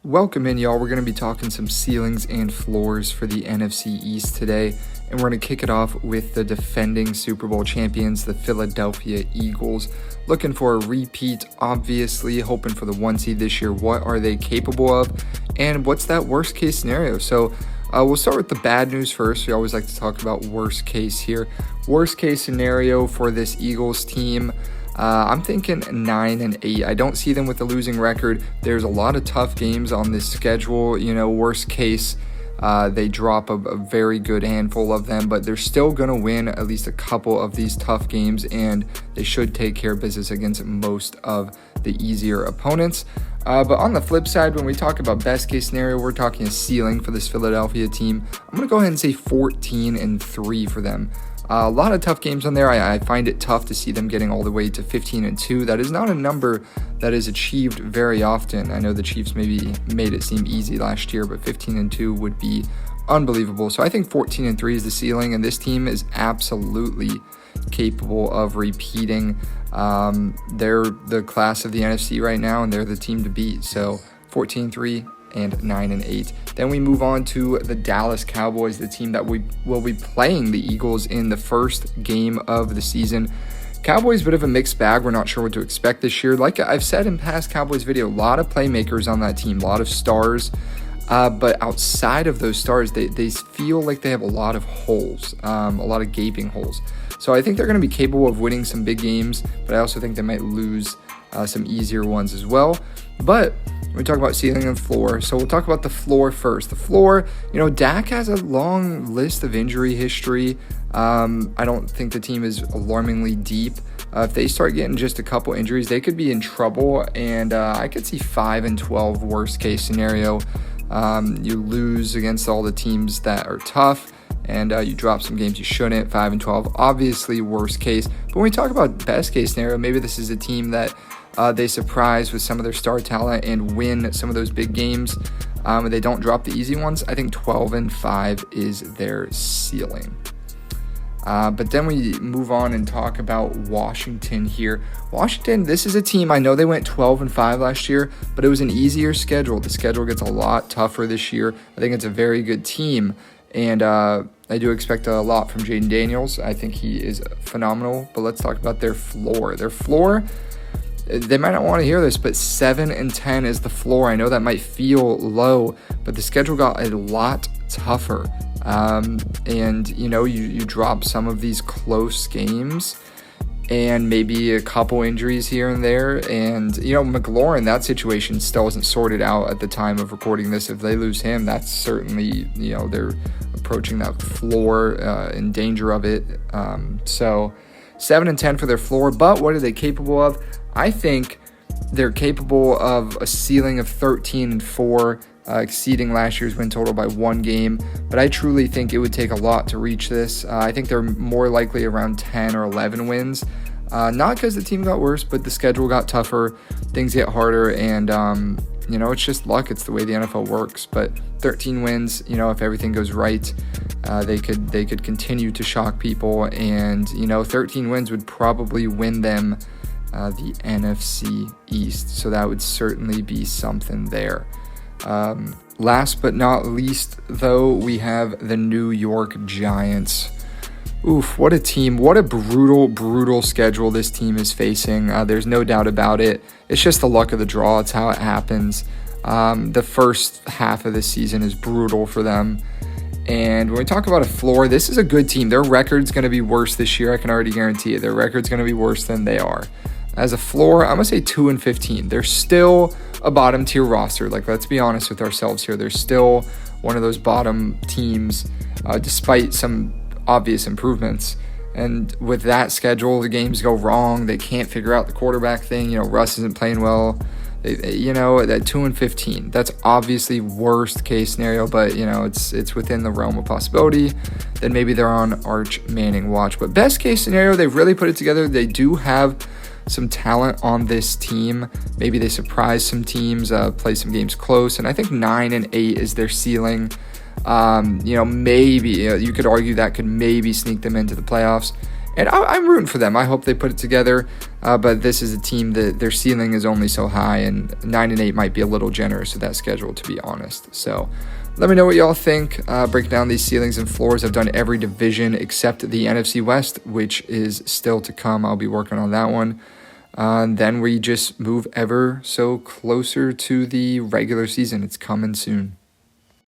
Welcome in, y'all. We're going to be talking some ceilings and floors for the NFC East today, and we're going to kick it off with the defending Super Bowl champions, the Philadelphia Eagles. Looking for a repeat, obviously, hoping for the 1 seed this year. What are they capable of, and what's that worst case scenario? So we'll start with the bad news first. We always like to talk about worst case here. Worst case scenario for this Eagles team. I'm thinking 9-8. I don't see them with a losing record. There's a lot of tough games on this schedule. Worst case, they drop a very good handful of them, but they're still going to win at least a couple of these tough games, and they should take care of business against most of the easier opponents. But on the flip side, when we talk about best case scenario, we're talking a ceiling for this Philadelphia team. I'm going to go ahead and say 14-3 for them. A lot of tough games on there. I find it tough to see them getting all the way to 15-2. That is not a number that is achieved very often. I know the Chiefs maybe made it seem easy last year, but 15-2 would be unbelievable. So I think 14-3 is the ceiling, and this team is absolutely capable of repeating. They're the class of the NFC right now, and they're the team to beat. So 14-3 and 9-8. Then we move on to the Dallas Cowboys, the team that we will be playing the Eagles in the first game of the season. Cowboys, bit of a mixed bag. We're not sure what to expect this year. Like I've said in past Cowboys video, a lot of playmakers on that team, a lot of stars. But outside of those stars, they feel like they have a lot of holes, a lot of gaping holes. So I think they're going to be capable of winning some big games, but I also think they might lose some easier ones as well. But we talk about ceiling and floor, so we'll talk about the floor first. The floor, Dak has a long list of injury history. I don't think the team is alarmingly deep. If they start getting just a couple injuries, they could be in trouble, and I could see 5-12 worst case scenario. You lose against all the teams that are tough, and you drop some games you shouldn't. 5-12, obviously worst case. But when we talk about best case scenario, maybe this is a team that they surprise with some of their star talent and win some of those big games. They don't drop the easy ones. I think 12-5 is their ceiling. But then we move on and talk about Washington here. Washington, this is a team, I know they went 12-5 last year, but it was an easier schedule. The schedule gets a lot tougher this year. I think it's a very good team, and I do expect a lot from Jaden Daniels. I think he is phenomenal, but let's talk about their floor. Their floor, they might not want to hear this, but 7-10 is the floor. I know that might feel low, but the schedule got a lot tougher. And you drop some of these close games and maybe a couple injuries here and there. And, McLaurin, that situation still isn't sorted out at the time of recording this. If they lose him, that's certainly, they're approaching that floor, in danger of it. So 7-10 for their floor, but what are they capable of? I think they're capable of a ceiling of 13-4, exceeding last year's win total by 1 game. But I truly think it would take a lot to reach this. I think they're more likely around 10 or 11 wins. Not because the team got worse, but the schedule got tougher, things get harder, and it's just luck. It's the way the NFL works. But 13 wins, if everything goes right, they could continue to shock people, and 13 wins would probably win them the NFC East. So that would certainly be something there. Last but not least, though, we have the New York Giants. Oof, what a team. What a brutal schedule this team is facing. There's no doubt about it. It's just the luck of the draw. It's how it happens. The first half of the season is brutal for them. And when we talk about a floor, this is a good team. Their record's going to be worse this year. I can already guarantee it. Their record's going to be worse than they are. As a floor, I'm going to say 2-15. They're still a bottom tier roster. Let's be honest with ourselves here. They're still one of those bottom teams, despite some obvious improvements. And with that schedule, the games go wrong. They can't figure out the quarterback thing. Russ isn't playing well. At 2-15, that's obviously worst case scenario, but it's within the realm of possibility. Then maybe they're on Arch Manning watch. But best case scenario, they've really put it together. They do have some talent on this team. Maybe they surprise some teams, play some games close, and I think 9-8 is their ceiling. Maybe you could argue that could maybe sneak them into the playoffs. And I'm rooting for them. I hope they put it together. But this is a team that their ceiling is only so high, and 9-8 might be a little generous with that schedule, to be honest. So let me know what y'all think. Break down these ceilings and floors. I've done every division except the NFC West, which is still to come. I'll be working on that one. Then we just move ever so closer to the regular season. It's coming soon.